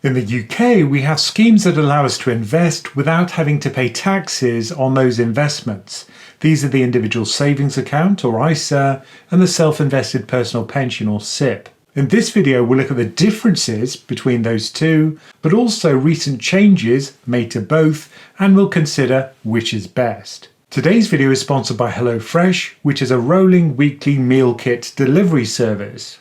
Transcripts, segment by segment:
In the UK, we have schemes that allow us to invest without having to pay taxes on those investments. These are the Individual Savings Account, or ISA, and the Self-Invested Personal Pension, or SIPP. In this video, we'll look at the differences between those two, but also recent changes made to both, and we'll consider which is best. Today's video is sponsored by HelloFresh, which is a rolling weekly meal kit delivery service.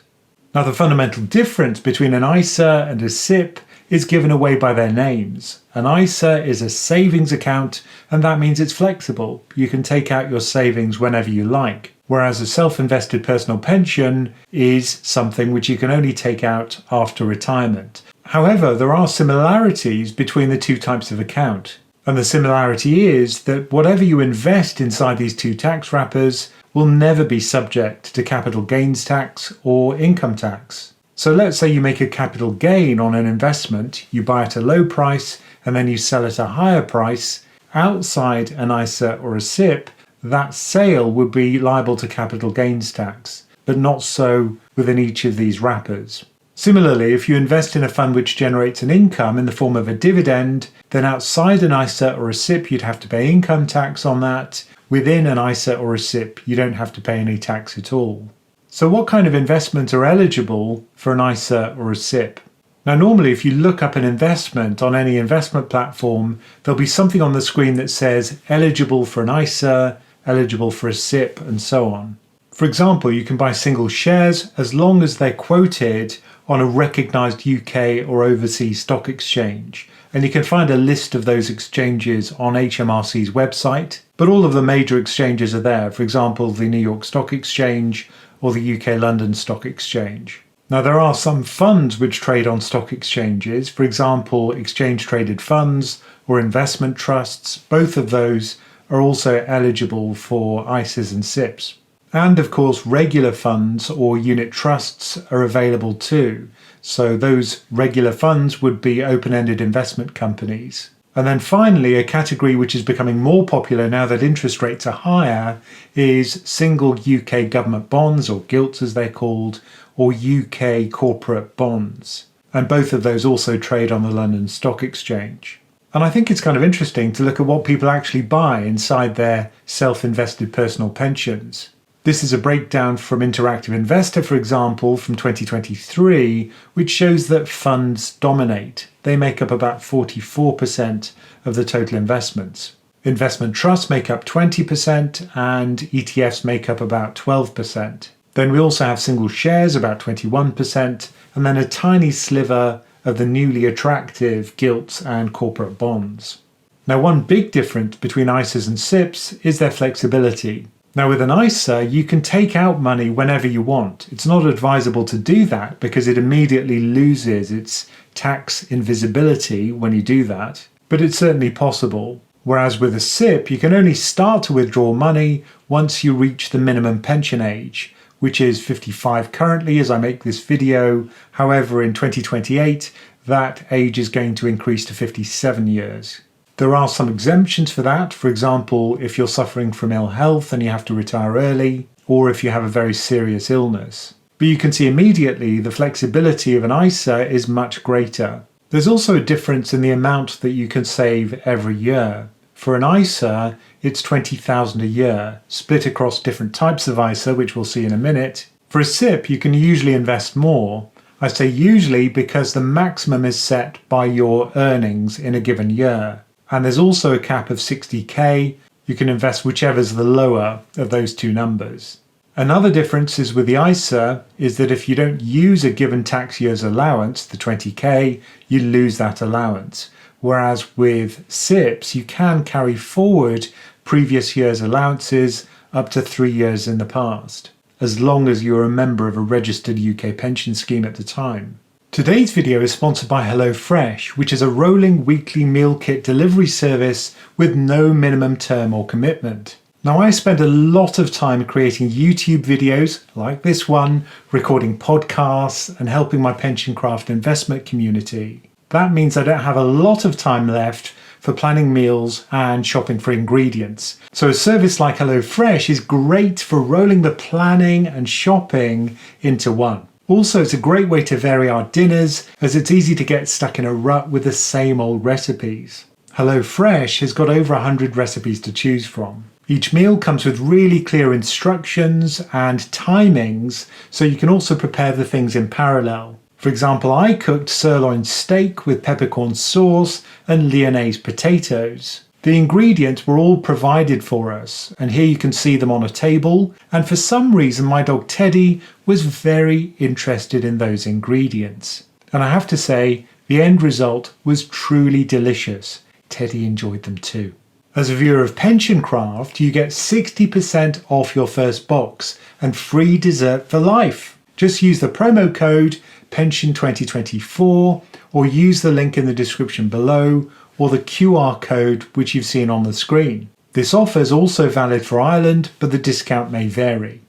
Now, the fundamental difference between an ISA and a SIPP is given away by their names. An ISA is a savings account, and that means it's flexible. You can take out your savings whenever you like. Whereas a self-invested personal pension is something which you can only take out after retirement. However, there are similarities between the two types of account. And the similarity is that whatever you invest inside these two tax wrappers will never be subject to capital gains tax or income tax. So let's say you make a capital gain on an investment, you buy at a low price and then you sell at a higher price. Outside an ISA or a SIPP, that sale would be liable to capital gains tax, but not so within each of these wrappers. Similarly, if you invest in a fund which generates an income in the form of a dividend, then outside an ISA or a SIPP you'd have to pay income tax on that. Within an ISA or a SIPP you don't have to pay any tax at all. So what kind of investments are eligible for an ISA or a SIPP? Now, normally if you look up an investment on any investment platform, there'll be something on the screen that says eligible for an ISA, eligible for a SIPP, and so on. For example, you can buy single shares as long as they're quoted on a recognised UK or overseas stock exchange. And you can find a list of those exchanges on HMRC's website, but all of the major exchanges are there. For example, the New York Stock Exchange or the UK London Stock Exchange. Now, there are some funds which trade on stock exchanges, for example, exchange-traded funds or investment trusts. Both of those are also eligible for ISAs and SIPPs. And of course, regular funds or unit trusts are available too. So those regular funds would be open-ended investment companies. And then finally, a category which is becoming more popular now that interest rates are higher is single UK government bonds, or gilts as they're called, or UK corporate bonds. And both of those also trade on the London Stock Exchange. And I think it's kind of interesting to look at what people actually buy inside their self-invested personal pensions. This is a breakdown from Interactive Investor, for example, from 2023, which shows that funds dominate. They make up about 44% of the total investments. Investment trusts make up 20% and ETFs make up about 12%. Then we also have single shares, about 21%, and then a tiny sliver of the newly attractive gilts and corporate bonds. Now, one big difference between ISAs and SIPPs is their flexibility. Now, with an ISA, you can take out money whenever you want. It's not advisable to do that because it immediately loses its tax invisibility when you do that, but it's certainly possible. Whereas with a SIPP, you can only start to withdraw money once you reach the minimum pension age, which is 55 currently as I make this video. However, in 2028, that age is going to increase to 57 years. There are some exemptions for that. For example, if you're suffering from ill health and you have to retire early, or if you have a very serious illness. But you can see immediately the flexibility of an ISA is much greater. There's also a difference in the amount that you can save every year. For an ISA, it's $20,000 a year, split across different types of ISA, which we'll see in a minute. For a SIPP, you can usually invest more. I say usually because the maximum is set by your earnings in a given year. And there's also a cap of 60k. You can invest whichever's the lower of those two numbers. Another difference is with the ISA is that if you don't use a given tax year's allowance, the 20k, you lose that allowance. Whereas with SIPPs, you can carry forward previous year's allowances up to 3 years in the past, as long as you're a member of a registered UK pension scheme at the time. Today's video is sponsored by HelloFresh, which is a rolling weekly meal kit delivery service with no minimum term or commitment. Now, I spend a lot of time creating YouTube videos like this one, recording podcasts, and helping my Pension Craft investment community. That means I don't have a lot of time left for planning meals and shopping for ingredients. So a service like HelloFresh is great for rolling the planning and shopping into one. Also, it's a great way to vary our dinners, as it's easy to get stuck in a rut with the same old recipes. HelloFresh has got over 100 recipes to choose from. Each meal comes with really clear instructions and timings, so you can also prepare the things in parallel. For example, I cooked sirloin steak with peppercorn sauce and lyonnaise potatoes. The ingredients were all provided for us, and here you can see them on a table, and for some reason my dog Teddy was very interested in those ingredients. And I have to say, the end result was truly delicious. Teddy enjoyed them too. As a viewer of PensionCraft, you get 60% off your first box and free dessert for life. Just use the promo code PENSION2024 or use the link in the description below or the QR code which you've seen on the screen. This offer is also valid for Ireland, but the discount may vary.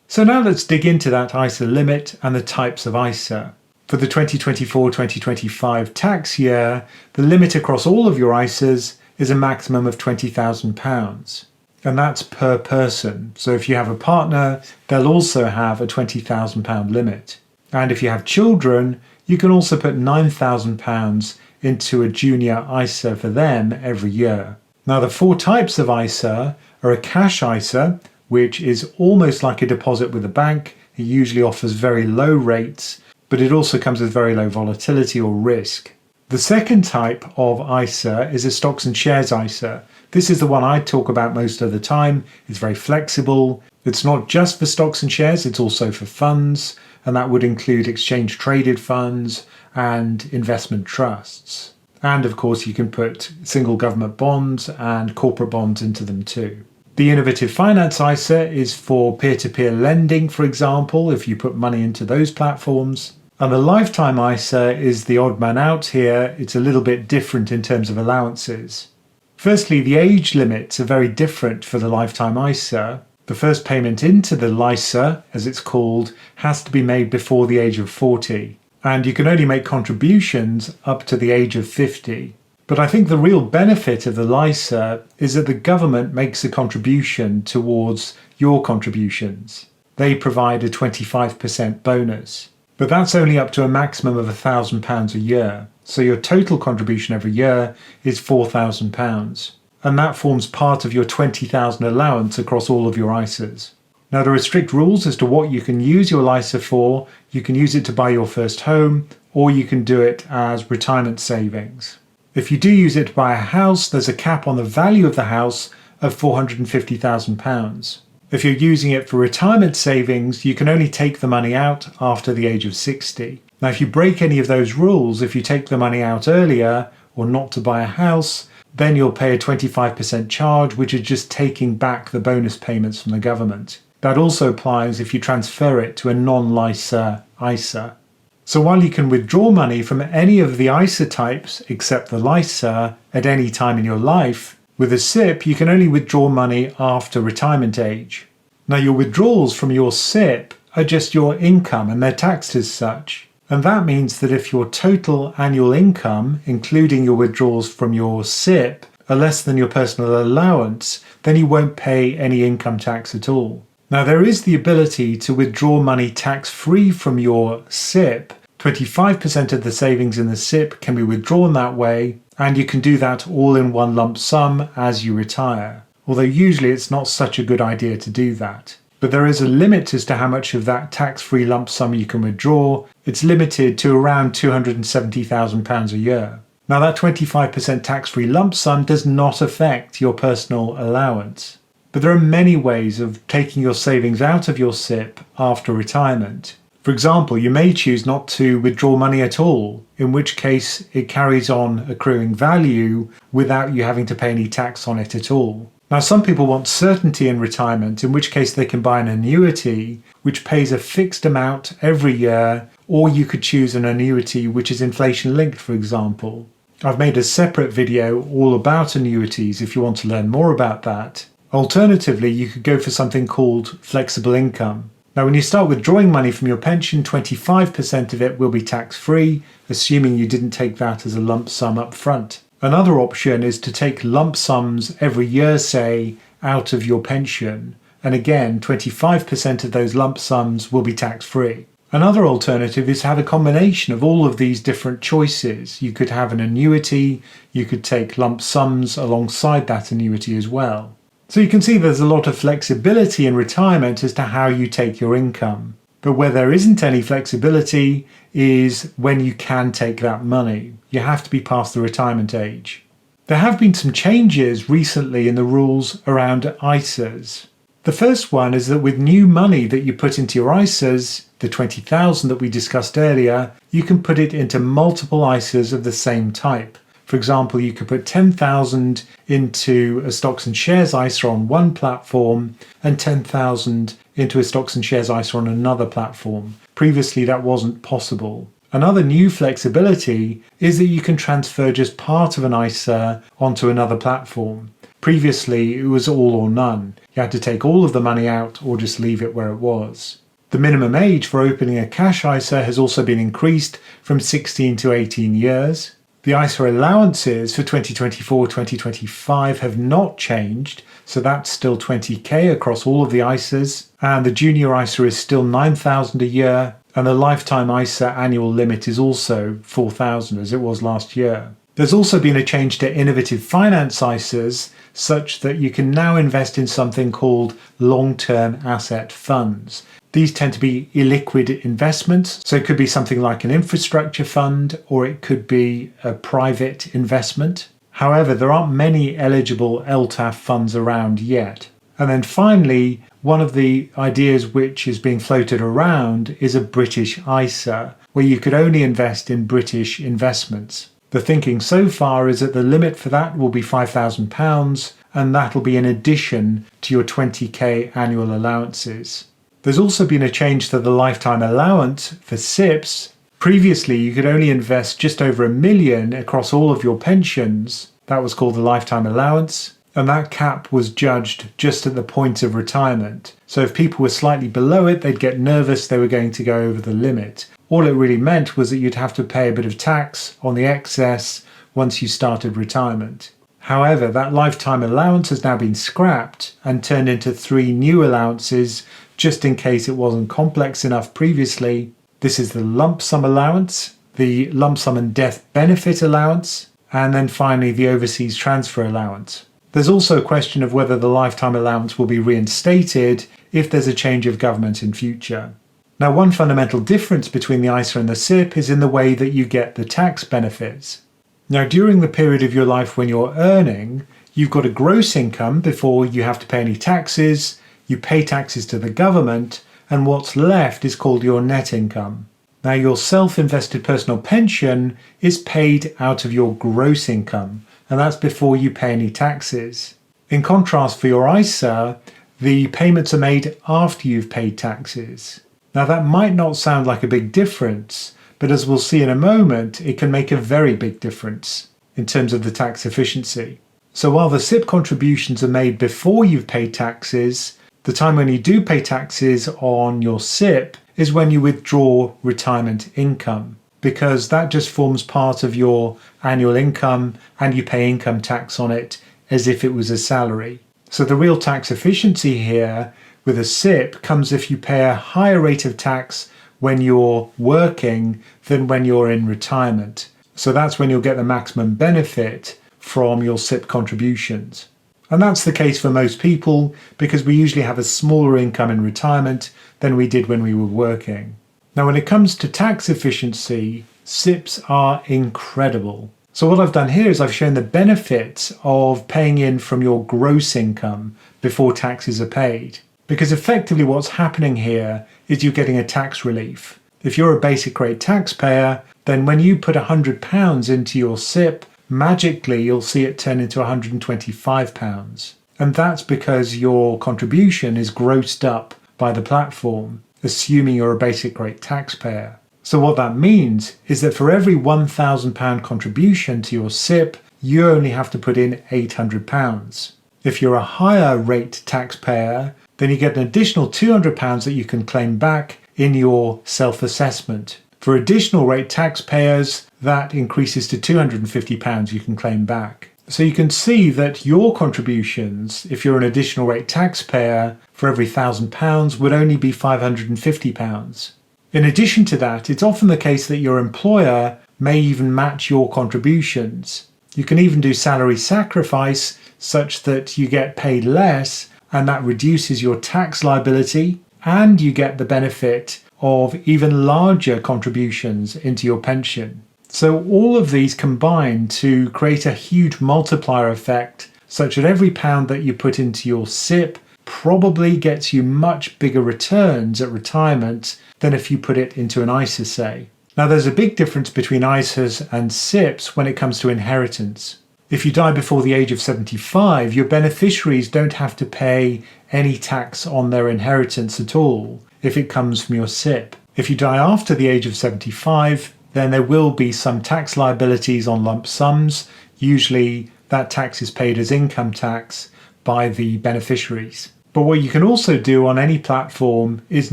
So now let's dig into that ISA limit and the types of ISA. For the 2024-2025 tax year, the limit across all of your ISAs is a maximum of £20,000. And that's per person. So if you have a partner, they'll also have a £20,000 limit. And if you have children, you can also put £9,000 into a junior ISA for them every year. Now the four types of ISA are a cash ISA, which is almost like a deposit with a bank. It usually offers very low rates, but it also comes with very low volatility or risk. The second type of ISA is a stocks and shares ISA. This is the one I talk about most of the time. It's very flexible. It's not just for stocks and shares, it's also for funds, and that would include exchange traded funds and investment trusts. And of course, you can put single government bonds and corporate bonds into them too. The Innovative Finance ISA is for peer-to-peer lending, for example, if you put money into those platforms. And the Lifetime ISA is the odd man out here. It's a little bit different in terms of allowances. Firstly, the age limits are very different for the Lifetime ISA. The first payment into the LISA, as it's called, has to be made before the age of 40. And you can only make contributions up to the age of 50. But I think the real benefit of the LISA is that the government makes a contribution towards your contributions. They provide a 25% bonus. But that's only up to a maximum of £1,000 a year. So your total contribution every year is £4,000. And that forms part of your £20,000 allowance across all of your ISAs. Now there are strict rules as to what you can use your LISA for. You can use it to buy your first home, or you can do it as retirement savings. If you do use it to buy a house, there's a cap on the value of the house of £450,000. If you're using it for retirement savings, you can only take the money out after the age of 60. Now, if you break any of those rules, if you take the money out earlier or not to buy a house, then you'll pay a 25% charge, which is just taking back the bonus payments from the government. That also applies if you transfer it to a non-LISA ISA. So while you can withdraw money from any of the ISA types except the LISA at any time in your life, with a SIPP, you can only withdraw money after retirement age. Now, your withdrawals from your SIPP are just your income and they're taxed as such. And that means that if your total annual income, including your withdrawals from your SIPP, are less than your personal allowance, then you won't pay any income tax at all. Now, there is the ability to withdraw money tax-free from your SIPP. 25% of the savings in the SIPP can be withdrawn that way, and you can do that all in one lump sum as you retire. Although usually it's not such a good idea to do that. But there is a limit as to how much of that tax-free lump sum you can withdraw. It's limited to around £270,000 a year. Now that 25% tax-free lump sum does not affect your personal allowance. But there are many ways of taking your savings out of your SIPP after retirement. For example, you may choose not to withdraw money at all, in which case it carries on accruing value without you having to pay any tax on it at all. Now, some people want certainty in retirement, in which case they can buy an annuity which pays a fixed amount every year, or you could choose an annuity which is inflation linked, for example. I've made a separate video all about annuities if you want to learn more about that. Alternatively, you could go for something called flexible income. Now, when you start withdrawing money from your pension, 25% of it will be tax-free, assuming you didn't take that as a lump sum up front. Another option is to take lump sums every year, say, out of your pension. And again, 25% of those lump sums will be tax-free. Another alternative is to have a combination of all of these different choices. You could have an annuity, you could take lump sums alongside that annuity as well. So you can see there's a lot of flexibility in retirement as to how you take your income. But where there isn't any flexibility is when you can take that money. You have to be past the retirement age. There have been some changes recently in the rules around ISAs. The first one is that with new money that you put into your ISAs, the 20,000 that we discussed earlier, you can put it into multiple ISAs of the same type. For example, you could put 10,000 into a stocks and shares ISA on one platform and 10,000 into a stocks and shares ISA on another platform. Previously, that wasn't possible. Another new flexibility is that you can transfer just part of an ISA onto another platform. Previously, it was all or none. You had to take all of the money out or just leave it where it was. The minimum age for opening a cash ISA has also been increased from 16 to 18 years. The ISA allowances for 2024-2025 have not changed, so that's still 20k across all of the ISAs, and the junior ISA is still 9,000 a year, and the lifetime ISA annual limit is also 4,000 as it was last year. There's also been a change to innovative finance ISAs such that you can now invest in something called long-term asset funds. These tend to be illiquid investments, so it could be something like an infrastructure fund or it could be a private investment. However, there aren't many eligible LTAF funds around yet. And then finally, one of the ideas which is being floated around is a British ISA, where you could only invest in British investments. The thinking so far is that the limit for that will be £5,000, and that'll be in addition to your 20k annual allowances. There's also been a change to the lifetime allowance for SIPPs. Previously, you could only invest just over £1 million across all of your pensions. That was called the lifetime allowance, and that cap was judged just at the point of retirement. So if people were slightly below it, they'd get nervous they were going to go over the limit. All it really meant was that you'd have to pay a bit of tax on the excess once you started retirement. However, that lifetime allowance has now been scrapped and turned into 3 new allowances, just in case it wasn't complex enough previously. This is the lump sum allowance, the lump sum and death benefit allowance, and then finally the overseas transfer allowance. There's also a question of whether the lifetime allowance will be reinstated if there's a change of government in future. Now, one fundamental difference between the ISA and the SIPP is in the way that you get the tax benefits. Now, during the period of your life when you're earning, you've got a gross income before you have to pay any taxes, you pay taxes to the government, and what's left is called your net income. Now, your self-invested personal pension is paid out of your gross income, and that's before you pay any taxes. In contrast, for your ISA, the payments are made after you've paid taxes. Now, that might not sound like a big difference, but as we'll see in a moment, it can make a very big difference in terms of the tax efficiency. So while the SIPP contributions are made before you've paid taxes, the time when you do pay taxes on your SIPP is when you withdraw retirement income, because that just forms part of your annual income and you pay income tax on it as if it was a salary. So the real tax efficiency here with a SIPP comes if you pay a higher rate of tax when you're working than when you're in retirement. So that's when you'll get the maximum benefit from your SIPP contributions. And that's the case for most people because we usually have a smaller income in retirement than we did when we were working. Now, when it comes to tax efficiency, SIPPs are incredible. So what I've done here is I've shown the benefits of paying in from your gross income before taxes are paid. Because effectively what's happening here is you're getting a tax relief. If you're a basic rate taxpayer, then when you put £100 into your SIPP, magically you'll see it turn into £125. And that's because your contribution is grossed up by the platform, assuming you're a basic rate taxpayer. So what that means is that for every £1,000 contribution to your SIPP, you only have to put in £800. If you're a higher rate taxpayer, then you get an additional £200 that you can claim back in your self-assessment. For additional rate taxpayers, that increases to £250 you can claim back. So you can see that your contributions, if you're an additional rate taxpayer, for every £1,000 would only be £550. In addition to that, it's often the case that your employer may even match your contributions. You can even do salary sacrifice such that you get paid less and that reduces your tax liability, and you get the benefit of even larger contributions into your pension. So all of these combine to create a huge multiplier effect such that every pound that you put into your SIPP probably gets you much bigger returns at retirement than if you put it into an ISA, say. Now, there's a big difference between ISAs and SIPPs when it comes to inheritance. If you die before the age of 75, your beneficiaries don't have to pay any tax on their inheritance at all if it comes from your SIPP. If you die after the age of 75, then there will be some tax liabilities on lump sums. Usually that tax is paid as income tax by the beneficiaries. But what you can also do on any platform is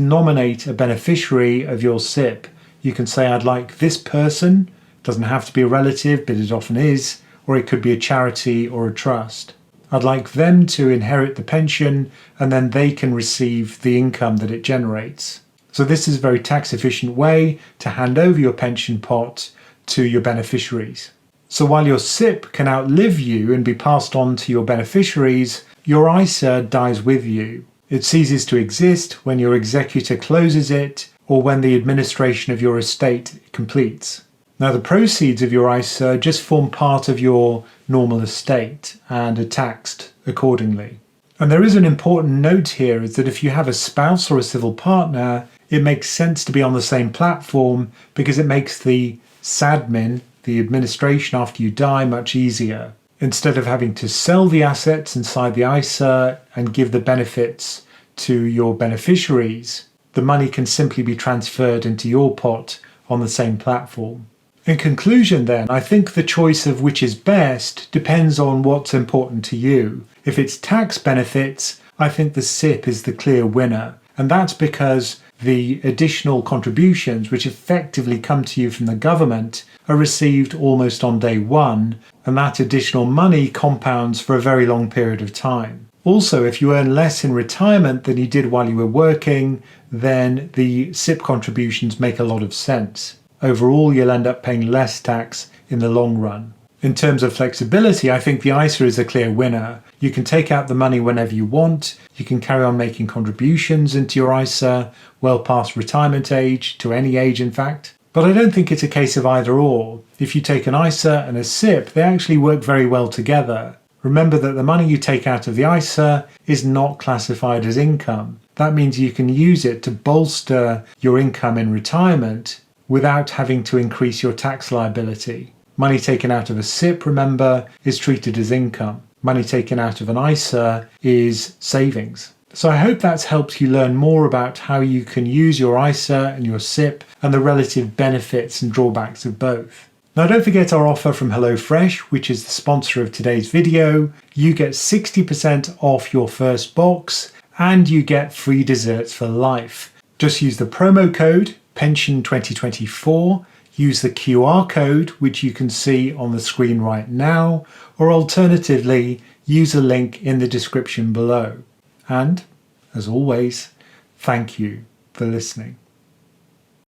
nominate a beneficiary of your SIPP. You can say, I'd like this person, doesn't have to be a relative, but it often is, or it could be a charity or a trust. I'd like them to inherit the pension and then they can receive the income that it generates. So this is a very tax efficient way to hand over your pension pot to your beneficiaries. So while your SIPP can outlive you and be passed on to your beneficiaries, your ISA dies with you. It ceases to exist when your executor closes it or when the administration of your estate completes. Now, the proceeds of your ISA just form part of your normal estate and are taxed accordingly. And there is an important note here, is that if you have a spouse or a civil partner, it makes sense to be on the same platform because it makes the SADMIN, the administration after you die, much easier. Instead of having to sell the assets inside the ISA and give the benefits to your beneficiaries, the money can simply be transferred into your pot on the same platform. In conclusion then, I think the choice of which is best depends on what's important to you. If it's tax benefits, I think the SIPP is the clear winner. And that's because the additional contributions, which effectively come to you from the government, are received almost on day one, and that additional money compounds for a very long period of time. Also, if you earn less in retirement than you did while you were working, then the SIPP contributions make a lot of sense. Overall, you'll end up paying less tax in the long run. In terms of flexibility, I think the ISA is a clear winner. You can take out the money whenever you want. You can carry on making contributions into your ISA well past retirement age, to any age in fact. But I don't think it's a case of either or. If you take an ISA and a SIPP, they actually work very well together. Remember that the money you take out of the ISA is not classified as income. That means you can use it to bolster your income in retirement without having to increase your tax liability. Money taken out of a SIPP, remember, is treated as income. Money taken out of an ISA is savings. So I hope that's helped you learn more about how you can use your ISA and your SIPP and the relative benefits and drawbacks of both. Now, don't forget our offer from HelloFresh, which is the sponsor of today's video. You get 60% off your first box and you get free desserts for life. Just use the promo code PENSION2024, use the QR code, which you can see on the screen right now, or alternatively, use a link in the description below. And, as always, thank you for listening.